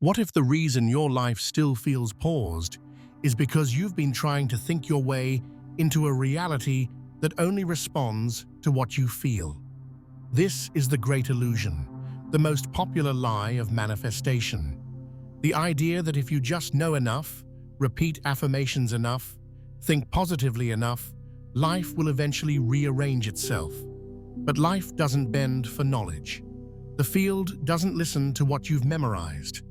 What if the reason your life still feels paused is because you've been trying to think your way into a reality that only responds to what you feel? This is the great illusion, the most popular lie of manifestation. The idea that if you just know enough, repeat affirmations enough, think positively enough, life will eventually rearrange itself. But life doesn't bend for knowledge. The field doesn't listen to what you've memorized.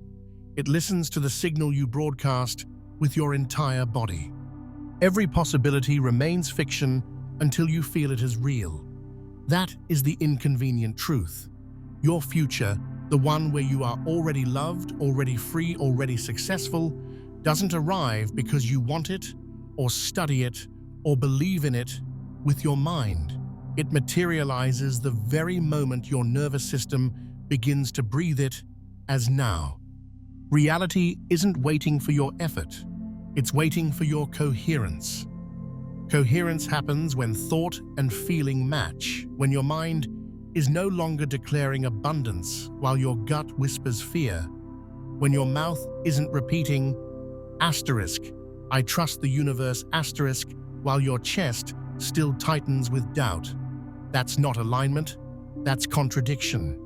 It listens to the signal you broadcast with your entire body. Every possibility remains fiction until you feel it as real. That is the inconvenient truth. Your future, the one where you are already loved, already free, already successful, doesn't arrive because you want it, or study it, or believe in it with your mind. It materializes the very moment your nervous system begins to breathe it as now. Reality isn't waiting for your effort. It's waiting for your coherence. Coherence happens when thought and feeling match, when your mind is no longer declaring abundance while your gut whispers fear, when your mouth isn't repeating asterisk, I trust the universe asterisk, while your chest still tightens with doubt. That's not alignment, that's contradiction.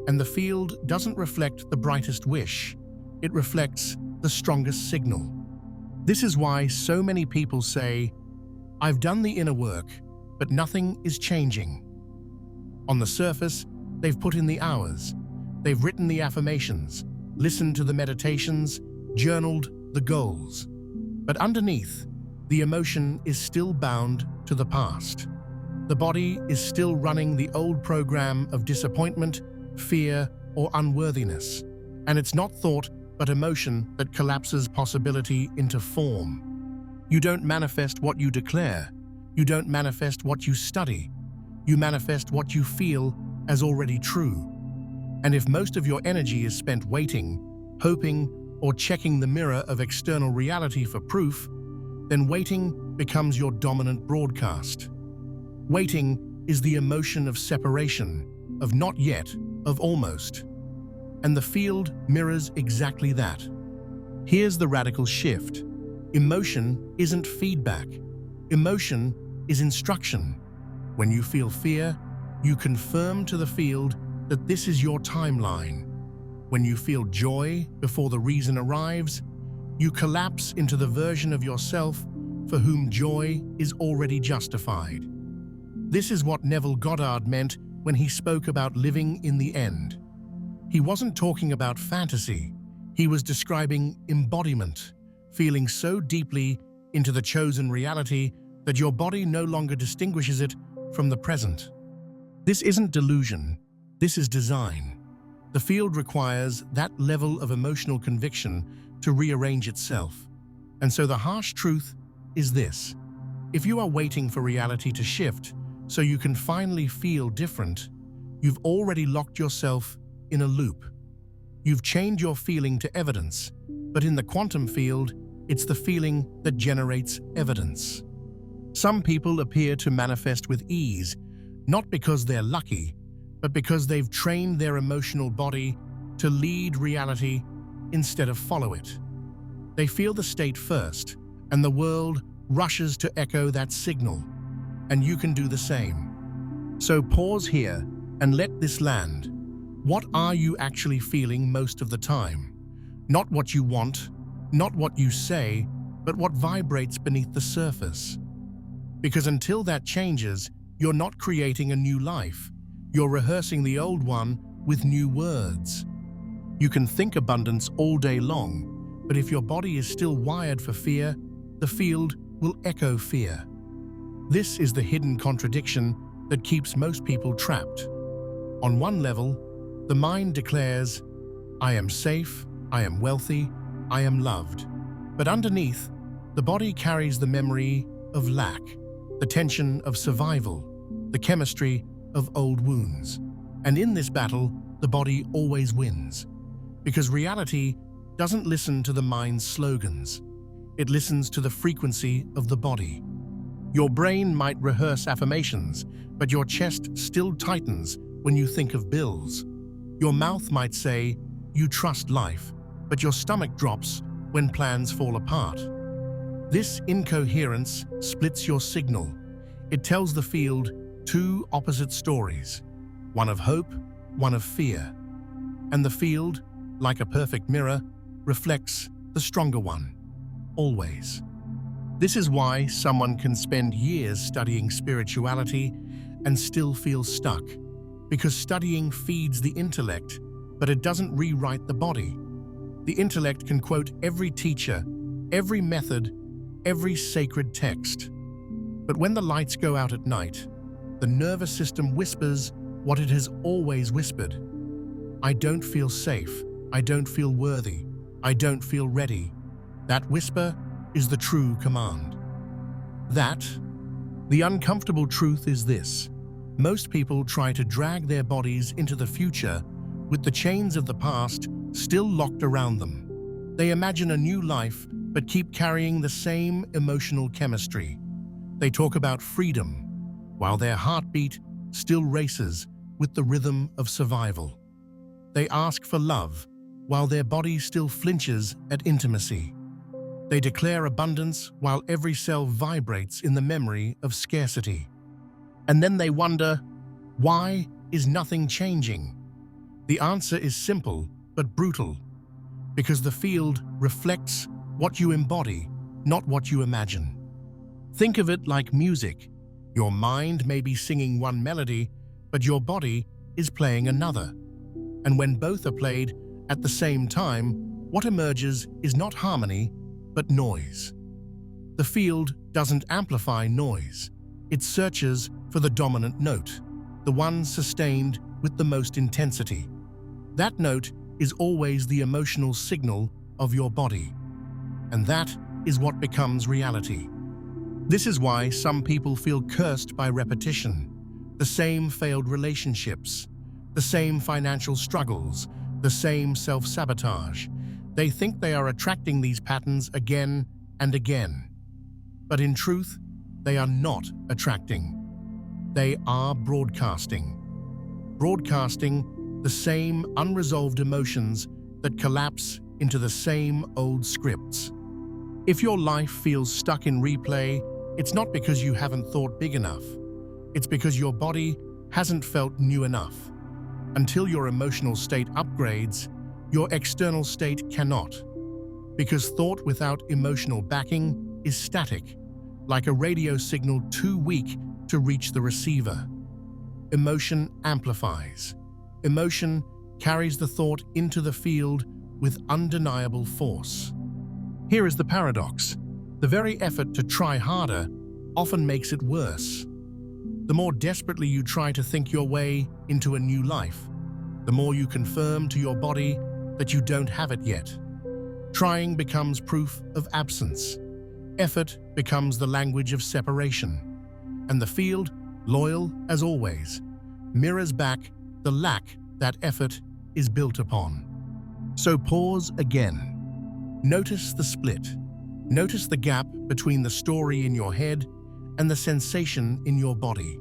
And the field doesn't reflect the brightest wish. It reflects the strongest signal. This is why so many people say, I've done the inner work, but nothing is changing. On the surface, they've put in the hours. They've written the affirmations, listened to the meditations, journaled the goals. But underneath, the emotion is still bound to the past. The body is still running the old program of disappointment, fear, or unworthiness. And it's not thought but emotion that collapses possibility into form. You don't manifest what you declare. You don't manifest what you study. You manifest what you feel as already true. And if most of your energy is spent waiting, hoping, or checking the mirror of external reality for proof, then waiting becomes your dominant broadcast. Waiting is the emotion of separation, of not yet, of almost. And the field mirrors exactly that. Here's the radical shift. Emotion isn't feedback. Emotion is instruction. When you feel fear, you confirm to the field that this is your timeline. When you feel joy before the reason arrives, you collapse into the version of yourself for whom joy is already justified. This is what Neville Goddard meant when he spoke about living in the end. He wasn't talking about fantasy. He was describing embodiment, feeling so deeply into the chosen reality that your body no longer distinguishes it from the present. This isn't delusion. This is design. The field requires that level of emotional conviction to rearrange itself. And so the harsh truth is this. If you are waiting for reality to shift so you can finally feel different, you've already locked yourself in a loop. You've chained your feeling to evidence, but in the quantum field, it's the feeling that generates evidence. Some people appear to manifest with ease, not because they're lucky, but because they've trained their emotional body to lead reality instead of follow it. They feel the state first, and the world rushes to echo that signal, and you can do the same. So pause here and let this land. What are you actually feeling most of the time? Not what you want, not what you say, but what vibrates beneath the surface. Because until that changes, you're not creating a new life. You're rehearsing the old one with new words. You can think abundance all day long, but if your body is still wired for fear, the field will echo fear. This is the hidden contradiction that keeps most people trapped. On one level, the mind declares, I am safe, I am wealthy, I am loved. But underneath, the body carries the memory of lack, the tension of survival, the chemistry of old wounds. And in this battle, the body always wins. Because reality doesn't listen to the mind's slogans. It listens to the frequency of the body. Your brain might rehearse affirmations, but your chest still tightens when you think of bills. Your mouth might say, you trust life, but your stomach drops when plans fall apart. This incoherence splits your signal. It tells the field two opposite stories, one of hope, one of fear. And the field, like a perfect mirror, reflects the stronger one, always. This is why someone can spend years studying spirituality and still feel stuck, because studying feeds the intellect, but it doesn't rewrite the body. The intellect can quote every teacher, every method, every sacred text. But when the lights go out at night, the nervous system whispers what it has always whispered. I don't feel safe. I don't feel worthy. I don't feel ready. That whisper is the true command. The uncomfortable truth is this. Most people try to drag their bodies into the future with the chains of the past still locked around them. They imagine a new life but keep carrying the same emotional chemistry. They talk about freedom while their heartbeat still races with the rhythm of survival. They ask for love while their body still flinches at intimacy. They declare abundance while every cell vibrates in the memory of scarcity. And then they wonder, why is nothing changing? The answer is simple but brutal, because the field reflects what you embody, not what you imagine. Think of it like music. Your mind may be singing one melody, but your body is playing another. And when both are played at the same time, what emerges is not harmony, but noise. The field doesn't amplify noise. It searches for the dominant note, the one sustained with the most intensity. That note is always the emotional signal of your body. And that is what becomes reality. This is why some people feel cursed by repetition. The same failed relationships, the same financial struggles, the same self-sabotage. They think they are attracting these patterns again and again. But in truth, they are not attracting. They are broadcasting. Broadcasting the same unresolved emotions that collapse into the same old scripts. If your life feels stuck in replay, it's not because you haven't thought big enough. It's because your body hasn't felt new enough. Until your emotional state upgrades, your external state cannot. Because thought without emotional backing is static, like a radio signal too weak to reach the receiver. Emotion amplifies. Emotion carries the thought into the field with undeniable force. Here is the paradox. The very effort to try harder often makes it worse. The more desperately you try to think your way into a new life, the more you confirm to your body that you don't have it yet. Trying becomes proof of absence. Effort becomes the language of separation. And the field, loyal as always, mirrors back the lack that effort is built upon. So pause again. Notice the split. Notice the gap between the story in your head and the sensation in your body.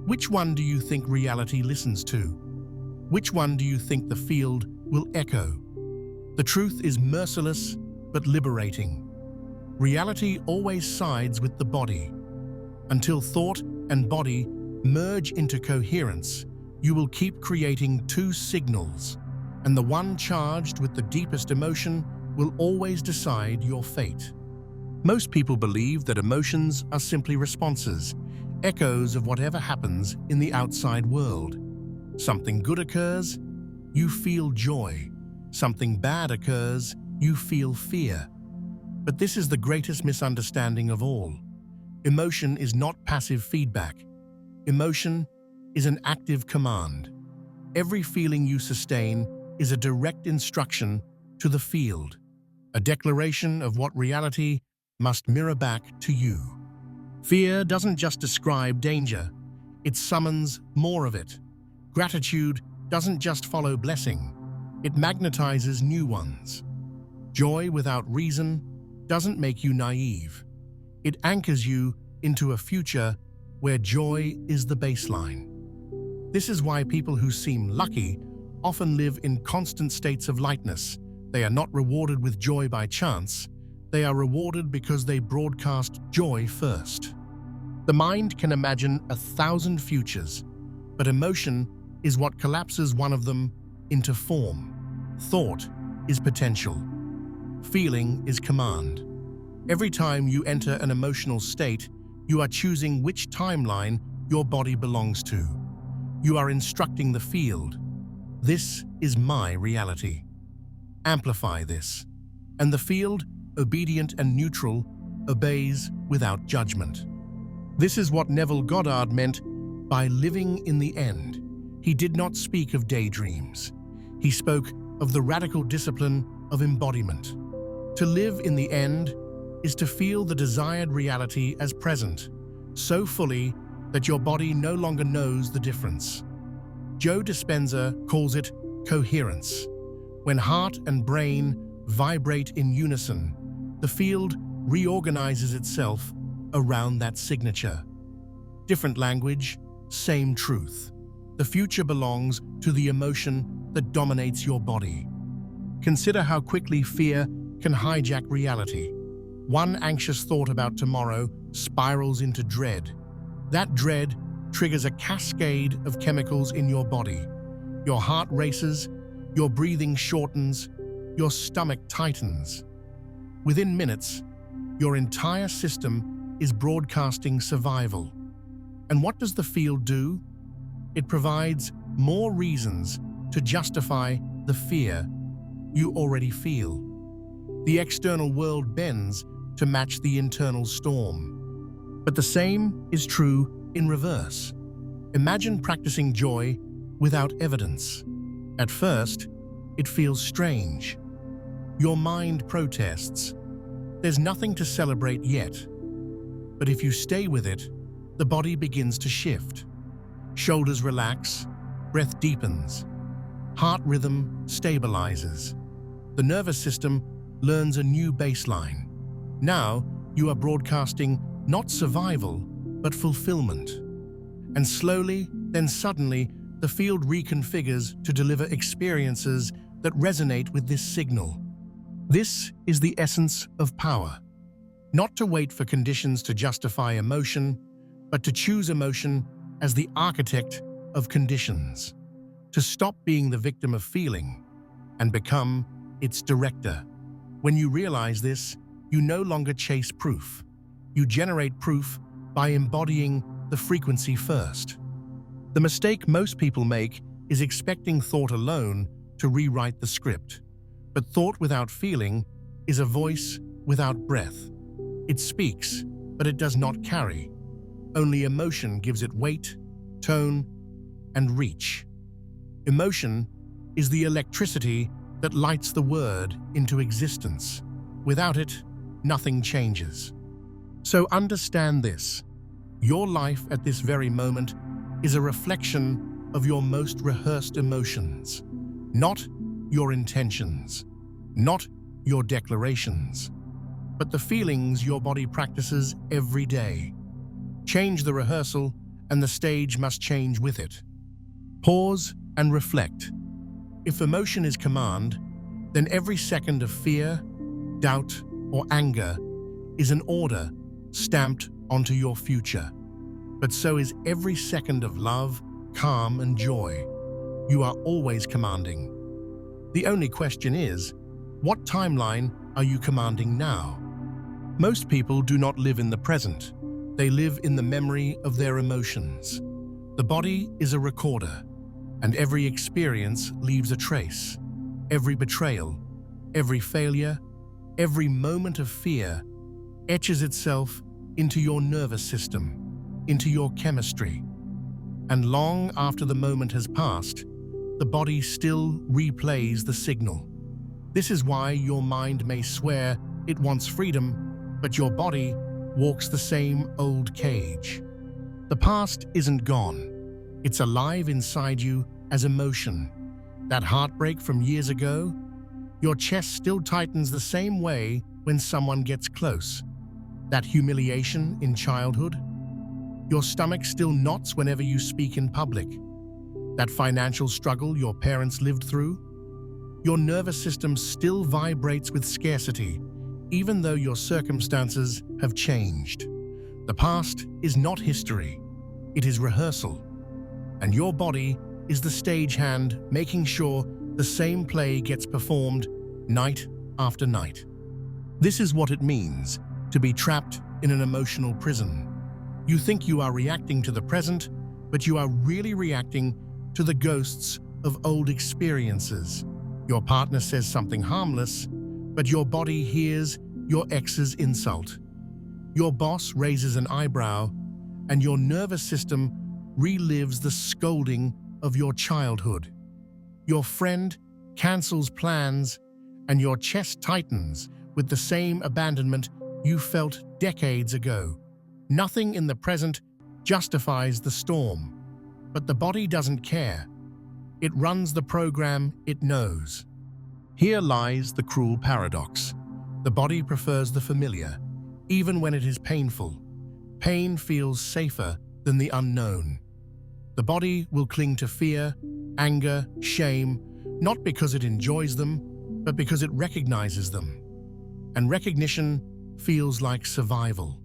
Which one do you think reality listens to? Which one do you think the field will echo? The truth is merciless but liberating. Reality always sides with the body. Until thought and body merge into coherence, you will keep creating two signals, and the one charged with the deepest emotion will always decide your fate. Most people believe that emotions are simply responses, echoes of whatever happens in the outside world. Something good occurs, you feel joy. Something bad occurs, you feel fear. But this is the greatest misunderstanding of all. Emotion is not passive feedback. Emotion is an active command. Every feeling you sustain is a direct instruction to the field, a declaration of what reality must mirror back to you. Fear doesn't just describe danger, it summons more of it. Gratitude doesn't just follow blessing, it magnetizes new ones. Joy without reason doesn't make you naive. It anchors you into a future where joy is the baseline. This is why people who seem lucky often live in constant states of lightness, They are not rewarded with joy by chance. They are rewarded because they broadcast joy first. The mind can imagine 1,000 futures, but emotion is what collapses one of them into form. Thought is potential. Feeling is command. Every time you enter an emotional state, you are choosing which timeline your body belongs to. You are instructing the field. This is my reality. Amplify this, and the field, obedient and neutral, obeys without judgment. This is what Neville Goddard meant by living in the end. He did not speak of daydreams. He spoke of the radical discipline of embodiment. To live in the end is to feel the desired reality as present, so fully that your body no longer knows the difference. Joe Dispenza calls it coherence. When heart and brain vibrate in unison, the field reorganizes itself around that signature. Different language, same truth. The future belongs to the emotion that dominates your body. Consider how quickly fear can hijack reality. One anxious thought about tomorrow spirals into dread. That dread triggers a cascade of chemicals in your body. Your heart races, your breathing shortens, your stomach tightens. Within minutes, your entire system is broadcasting survival. And what does the field do? It provides more reasons to justify the fear you already feel. The external world bends to match the internal storm. But the same is true in reverse. Imagine practicing joy without evidence. At first, it feels strange. Your mind protests. There's nothing to celebrate yet. But if you stay with it, the body begins to shift. Shoulders relax, breath deepens, heart rhythm stabilizes. The nervous system learns a new baseline. Now you are broadcasting not survival, but fulfillment. And slowly, then suddenly, the field reconfigures to deliver experiences that resonate with this signal. This is the essence of power. Not to wait for conditions to justify emotion, but to choose emotion as the architect of conditions. To stop being the victim of feeling and become its director. When you realize this, you no longer chase proof. You generate proof by embodying the frequency first. The mistake most people make is expecting thought alone to rewrite the script. But thought without feeling is a voice without breath. It speaks, but it does not carry. Only emotion gives it weight, tone, and reach. Emotion is the electricity that lights the word into existence. Without it, nothing changes. So understand this. Your life at this very moment is a reflection of your most rehearsed emotions, not your intentions, not your declarations, but the feelings your body practices every day. Change the rehearsal, and the stage must change with it. Pause and reflect. If emotion is command, then every second of fear, doubt, or anger is an order stamped onto your future. But so is every second of love, calm, and joy. You are always commanding. The only question is, what timeline are you commanding now? Most people do not live in the present. They live in the memory of their emotions. The body is a recorder, and every experience leaves a trace. Every betrayal, every failure, every moment of fear etches itself into your nervous system, into your chemistry. And long after the moment has passed, the body still replays the signal. This is why your mind may swear it wants freedom, but your body walks the same old cage. The past isn't gone. It's alive inside you as emotion. That heartbreak from years ago, your chest still tightens the same way when someone gets close. That humiliation in childhood, your stomach still knots whenever you speak in public. That financial struggle your parents lived through, your nervous system still vibrates with scarcity, even though your circumstances have changed. The past is not history, it is rehearsal, and your body is the stagehand making sure the same play gets performed night after night. This is what it means to be trapped in an emotional prison. You think you are reacting to the present, but you are really reacting to the ghosts of old experiences. Your partner says something harmless, but your body hears your ex's insult. Your boss raises an eyebrow, and your nervous system relives the scolding of your childhood. Your friend cancels plans, and your chest tightens with the same abandonment you felt decades ago. Nothing in the present justifies the storm, but the body doesn't care. It runs the program it knows. Here lies the cruel paradox. The body prefers the familiar, even when it is painful. Pain feels safer than the unknown. The body will cling to fear, anger, shame, not because it enjoys them, but because it recognizes them. And recognition feels like survival.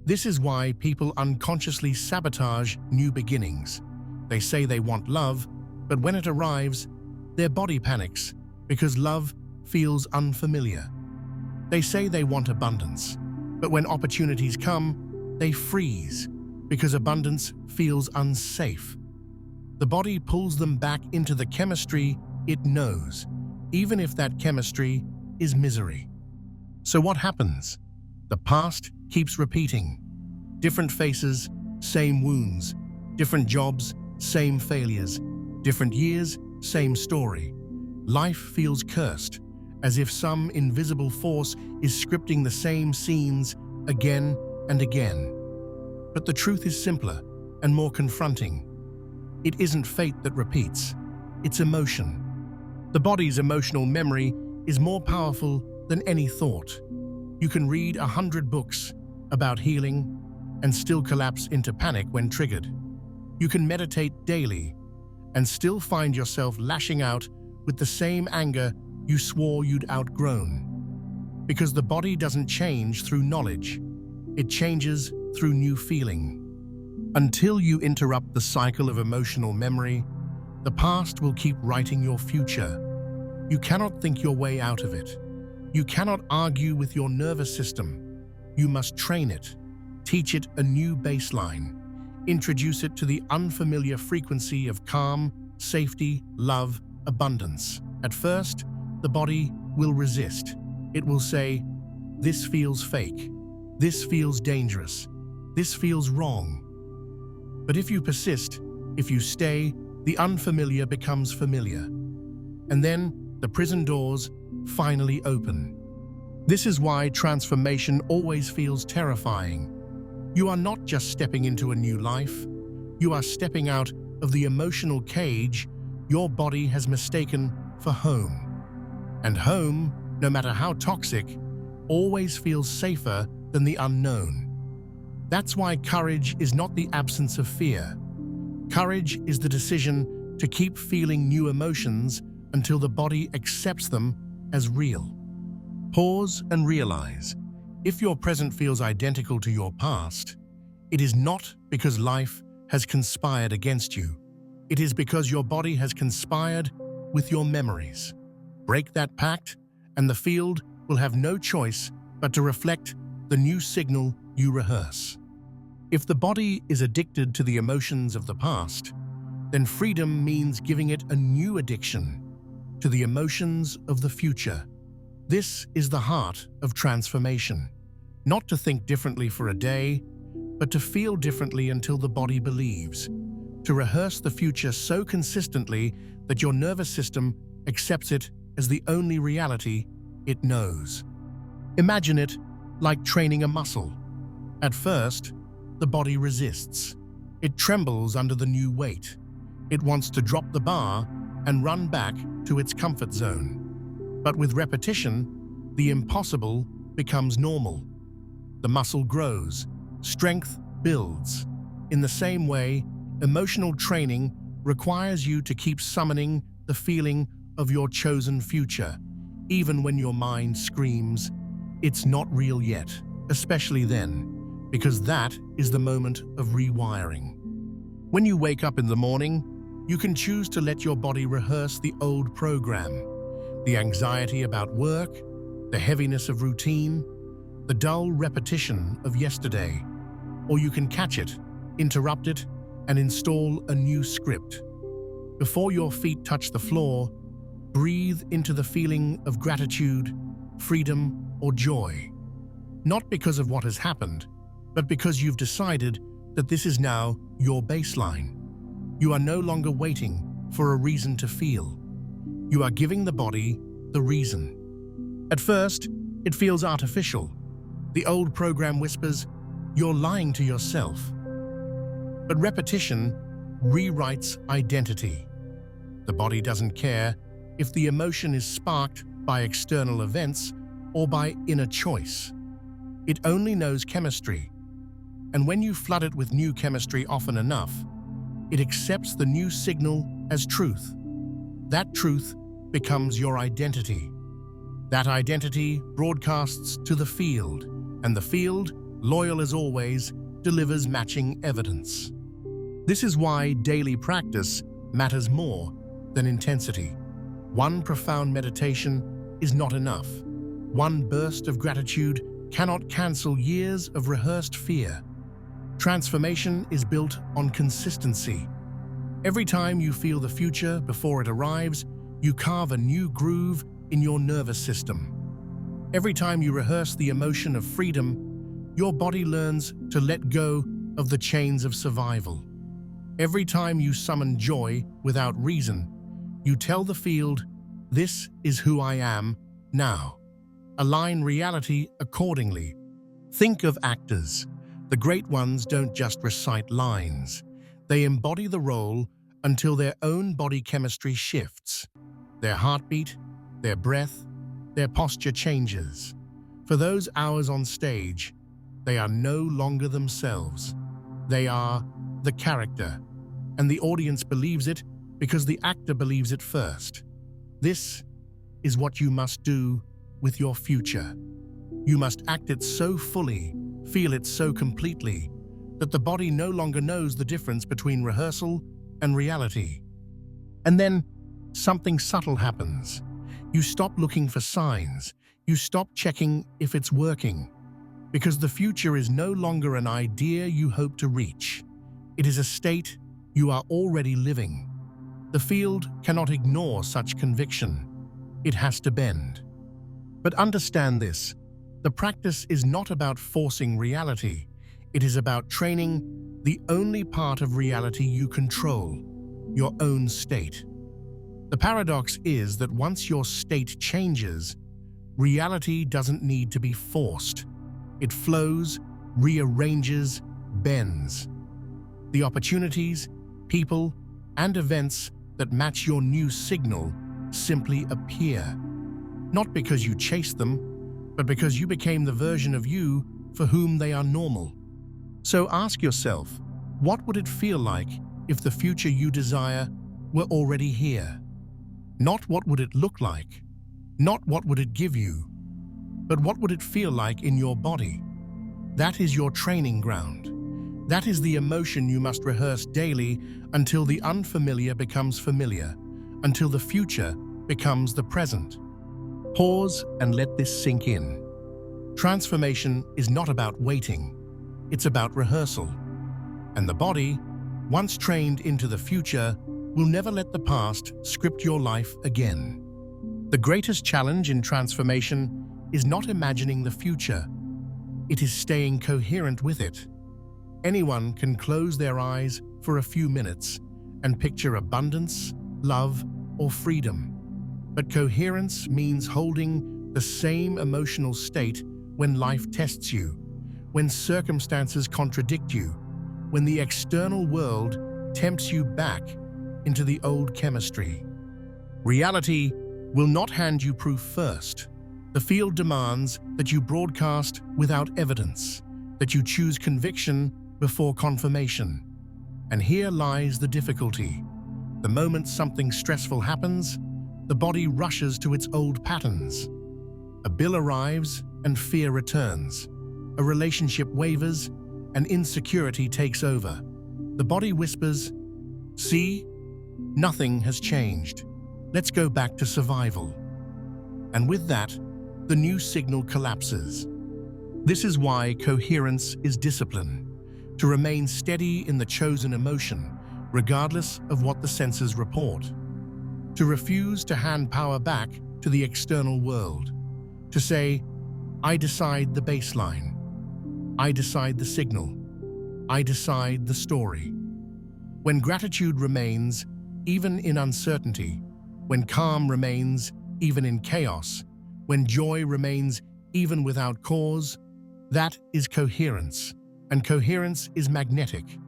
This is why people unconsciously sabotage new beginnings. They say they want love, but when it arrives, their body panics because love feels unfamiliar. They say they want abundance, but when opportunities come, they freeze because abundance feels unsafe. The body pulls them back into the chemistry it knows, even if that chemistry is misery. So what happens? The past keeps repeating. Different faces, same wounds. Different jobs, same failures. Different years, same story. Life feels cursed, as if some invisible force is scripting the same scenes again and again. But the truth is simpler and more confronting. It isn't fate that repeats, it's emotion. The body's emotional memory is more powerful than any thought. You can read 100 books about healing and still collapse into panic when triggered. You can meditate daily and still find yourself lashing out with the same anger you swore you'd outgrown. Because the body doesn't change through knowledge, it changes through new feeling. Until you interrupt the cycle of emotional memory, the past will keep writing your future. You cannot think your way out of it. You cannot argue with your nervous system. You must train it, teach it a new baseline, introduce it to the unfamiliar frequency of calm, safety, love, abundance. At first, the body will resist. It will say, "This feels fake. This feels dangerous. This feels wrong." But if you persist, if you stay, the unfamiliar becomes familiar. And then the prison doors finally open. This is why transformation always feels terrifying. You are not just stepping into a new life. You are stepping out of the emotional cage your body has mistaken for home. And home, no matter how toxic, always feels safer than the unknown. That's why courage is not the absence of fear. Courage is the decision to keep feeling new emotions until the body accepts them as real. Pause and realize, if your present feels identical to your past, it is not because life has conspired against you. It is because your body has conspired with your memories. Break that pact, and the field will have no choice but to reflect the new signal you rehearse. If the body is addicted to the emotions of the past, then freedom means giving it a new addiction, to the emotions of the future. This is the heart of transformation. Not to think differently for a day, but to feel differently until the body believes. To rehearse the future so consistently that your nervous system accepts it as the only reality it knows. Imagine it like training a muscle. At first, the body resists. It trembles under the new weight. It wants to drop the bar and run back to its comfort zone. But with repetition, the impossible becomes normal. The muscle grows, strength builds. In the same way, emotional training requires you to keep summoning the feeling of your chosen future, even when your mind screams, "It's not real yet," especially then, because that is the moment of rewiring. When you wake up in the morning, you can choose to let your body rehearse the old program, the anxiety about work, the heaviness of routine, the dull repetition of yesterday, or you can catch it, interrupt it, and install a new script. Before your feet touch the floor, breathe into the feeling of gratitude, freedom, or joy. Not because of what has happened, but because you've decided that this is now your baseline. You are no longer waiting for a reason to feel. You are giving the body the reason. At first, it feels artificial. The old program whispers, "You're lying to yourself." But repetition rewrites identity. The body doesn't care if the emotion is sparked by external events or by inner choice. It only knows chemistry. And when you flood it with new chemistry often enough, it accepts the new signal as truth. That truth becomes your identity. That identity broadcasts to the field, and the field, loyal as always, delivers matching evidence. This is why daily practice matters more than intensity. One profound meditation is not enough. One burst of gratitude cannot cancel years of rehearsed fear. Transformation is built on consistency. Every time you feel the future before it arrives, you carve a new groove in your nervous system. Every time you rehearse the emotion of freedom, your body learns to let go of the chains of survival. Every time you summon joy without reason, you tell the field, "This is who I am now." Align reality accordingly. Think of actors. The great ones don't just recite lines. They embody the role until their own body chemistry shifts. Their heartbeat, their breath, their posture changes. For those hours on stage, they are no longer themselves. They are the character, and the audience believes it because the actor believes it first. This is what you must do with your future. You must act it so fully, feel it so completely, that the body no longer knows the difference between rehearsal and reality. And then something subtle happens. You stop looking for signs. You stop checking if it's working. Because the future is no longer an idea you hope to reach. It is a state you are already living. The field cannot ignore such conviction. It has to bend. But understand this, the practice is not about forcing reality. It is about training the only part of reality you control, your own state. The paradox is that once your state changes, reality doesn't need to be forced. It flows, rearranges, bends. The opportunities, people, and events that match your new signal simply appear. Not because you chased them, but because you became the version of you for whom they are normal. So ask yourself, what would it feel like if the future you desire were already here? Not what would it look like, not what would it give you, but what would it feel like in your body? That is your training ground. That is the emotion you must rehearse daily until the unfamiliar becomes familiar, until the future becomes the present. Pause and let this sink in. Transformation is not about waiting. It's about rehearsal. And the body, once trained into the future, will never let the past script your life again. The greatest challenge in transformation is not imagining the future. It is staying coherent with it. Anyone can close their eyes for a few minutes and picture abundance, love, or freedom. But coherence means holding the same emotional state when life tests you, when circumstances contradict you, when the external world tempts you back into the old chemistry. Reality will not hand you proof first. The field demands that you broadcast without evidence, that you choose conviction before confirmation. And here lies the difficulty. The moment something stressful happens, the body rushes to its old patterns. A bill arrives and fear returns. A relationship wavers and insecurity takes over. The body whispers, "See, nothing has changed. Let's go back to survival." And with that, the new signal collapses. This is why coherence is discipline, to remain steady in the chosen emotion, regardless of what the senses report. To refuse to hand power back to the external world. To say, "I decide the baseline. I decide the signal. I decide the story." When gratitude remains, even in uncertainty, when calm remains, even in chaos, when joy remains, even without cause, that is coherence, and coherence is magnetic.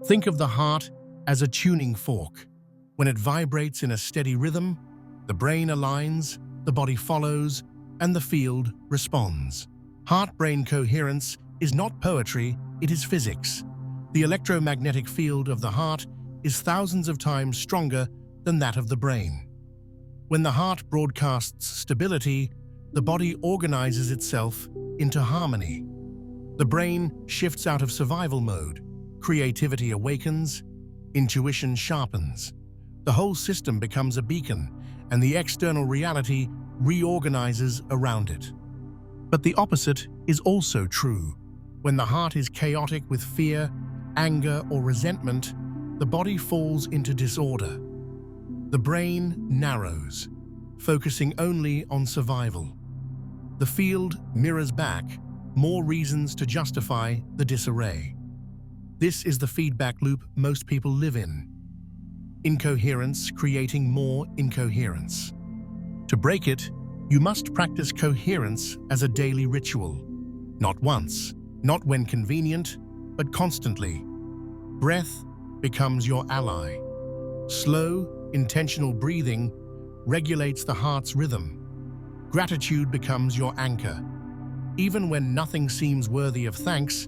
Think of the heart as a tuning fork. When it vibrates in a steady rhythm, the brain aligns, the body follows, and the field responds. Heart-brain coherence is not poetry, it is physics. The electromagnetic field of the heart is thousands of times stronger than that of the brain. When the heart broadcasts stability, the body organizes itself into harmony. The brain shifts out of survival mode, creativity awakens, intuition sharpens. The whole system becomes a beacon, and the external reality reorganizes around it. But the opposite is also true. When the heart is chaotic with fear, anger, or resentment, the body falls into disorder. The brain narrows, focusing only on survival. The field mirrors back, more reasons to justify the disarray. This is the feedback loop most people live in. Incoherence creating more incoherence. To break it, you must practice coherence as a daily ritual. Not once, not when convenient, but constantly. Breath becomes your ally. Slow, intentional breathing regulates the heart's rhythm. Gratitude becomes your anchor. Even when nothing seems worthy of thanks,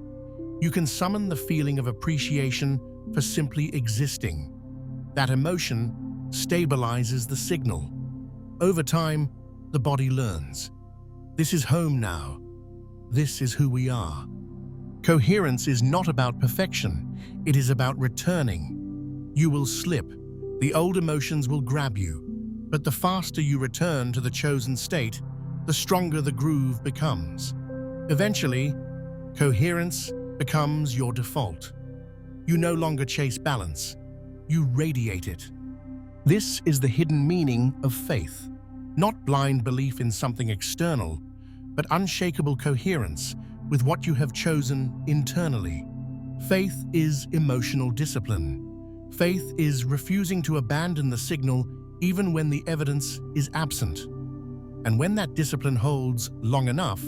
you can summon the feeling of appreciation for simply existing. That emotion stabilizes the signal. Over time, the body learns. This is home now. This is who we are. Coherence is not about perfection. It is about returning. You will slip. The old emotions will grab you. But the faster you return to the chosen state, the stronger the groove becomes. Eventually, coherence becomes your default. You no longer chase balance. You radiate it. This is the hidden meaning of faith. Not blind belief in something external, but unshakable coherence with what you have chosen internally. Faith is emotional discipline. Faith is refusing to abandon the signal even when the evidence is absent. And when that discipline holds long enough,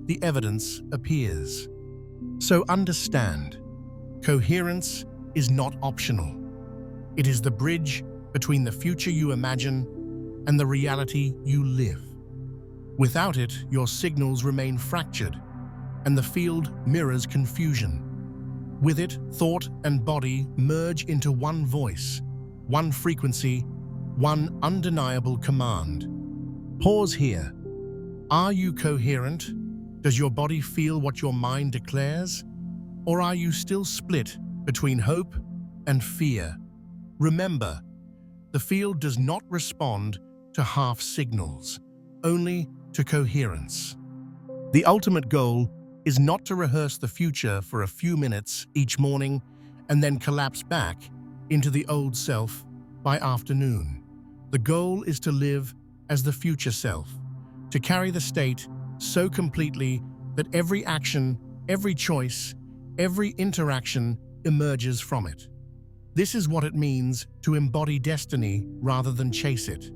the evidence appears. So understand, coherence is not optional. It is the bridge between the future you imagine and the reality you live. Without it, your signals remain fractured, and the field mirrors confusion. With it, thought and body merge into one voice, one frequency, one undeniable command. Pause here. Are you coherent? Does your body feel what your mind declares? Or are you still split between hope and fear? Remember, the field does not respond to half signals, only to coherence. The ultimate goal is not to rehearse the future for a few minutes each morning and then collapse back into the old self by afternoon. The goal is to live as the future self, to carry the state so completely that every action, every choice, every interaction emerges from it. This is what it means to embody destiny rather than chase it.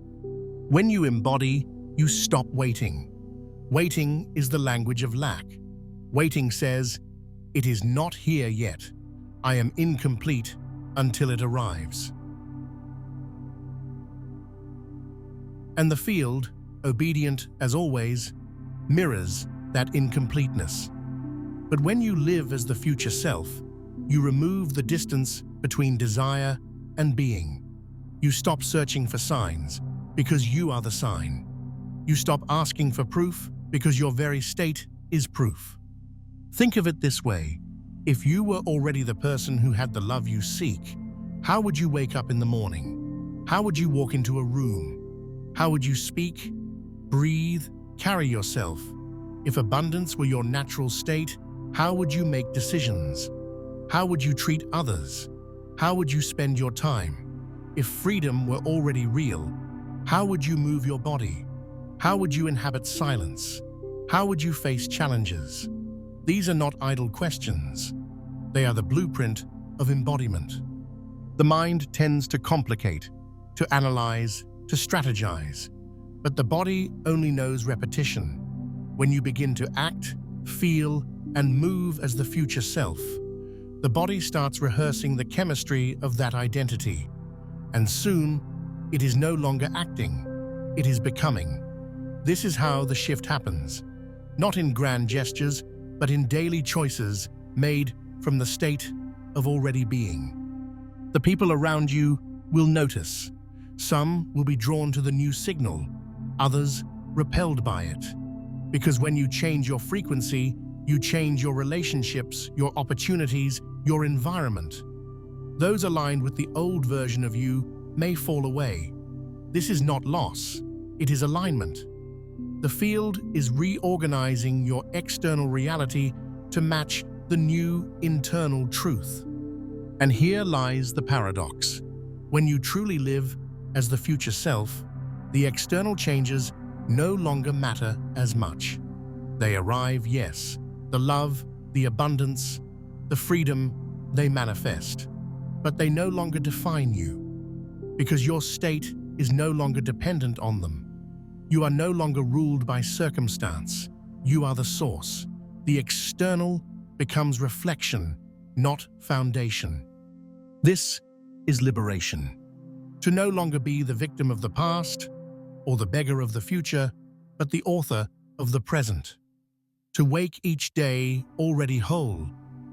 When you embody, you stop waiting. Waiting is the language of lack. Waiting says, "It is not here yet. I am incomplete until it arrives." And the field, obedient as always, mirrors that incompleteness. But when you live as the future self, you remove the distance between desire and being. You stop searching for signs, because you are the sign. You stop asking for proof because your very state is proof. Think of it this way. If you were already the person who had the love you seek, how would you wake up in the morning? How would you walk into a room? How would you speak, breathe, carry yourself? If abundance were your natural state, how would you make decisions? How would you treat others? How would you spend your time? If freedom were already real, how would you move your body? How would you inhabit silence? How would you face challenges? These are not idle questions. They are the blueprint of embodiment. The mind tends to complicate, to analyze, to strategize, but the body only knows repetition. When you begin to act, feel, and move as the future self, the body starts rehearsing the chemistry of that identity. And soon, it is no longer acting, it is becoming. This is how the shift happens, not in grand gestures, but in daily choices made from the state of already being. The people around you will notice. Some will be drawn to the new signal, others repelled by it. Because when you change your frequency, you change your relationships, your opportunities, your environment. Those aligned with the old version of you may fall away. This is not loss, it is alignment. The field is reorganizing your external reality to match the new internal truth. And here lies the paradox. When you truly live as the future self, the external changes no longer matter as much. They arrive, yes, the love, the abundance, the freedom, they manifest. But they no longer define you, because your state is no longer dependent on them. You are no longer ruled by circumstance. You are the source. The external becomes reflection, not foundation. This is liberation. To no longer be the victim of the past or the beggar of the future, but the author of the present. To wake each day already whole,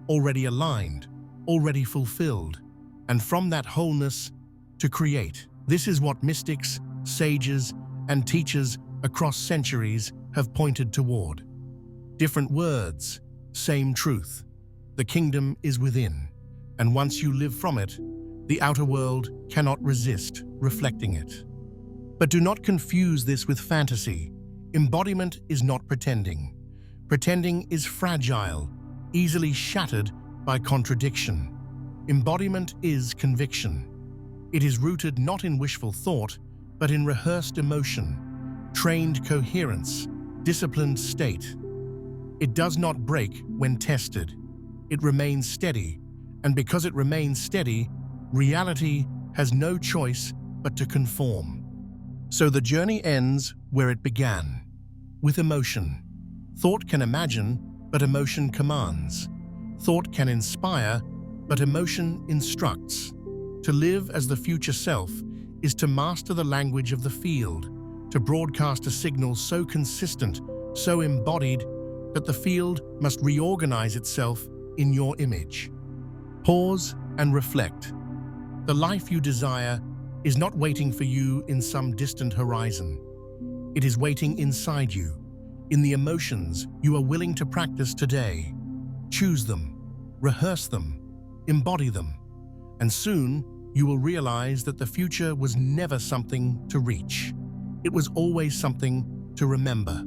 already aligned, already fulfilled, and from that wholeness to create. This is what mystics, sages, and teachers across centuries have pointed toward. Different words, same truth. The kingdom is within, and once you live from it, the outer world cannot resist reflecting it. But do not confuse this with fantasy. Embodiment is not pretending. Pretending is fragile, easily shattered by contradiction. Embodiment is conviction. It is rooted not in wishful thought, but in rehearsed emotion, trained coherence, disciplined state. It does not break when tested. It remains steady, and because it remains steady, reality has no choice but to conform. So the journey ends where it began, with emotion. Thought can imagine, but emotion commands. Thought can inspire, but emotion instructs. To live as the future self is to master the language of the field, to broadcast a signal so consistent, so embodied, that the field must reorganize itself in your image. Pause and reflect. The life you desire is not waiting for you in some distant horizon. It is waiting inside you, in the emotions you are willing to practice today. Choose them, rehearse them, embody them, and soon you will realize that the future was never something to reach. It was always something to remember.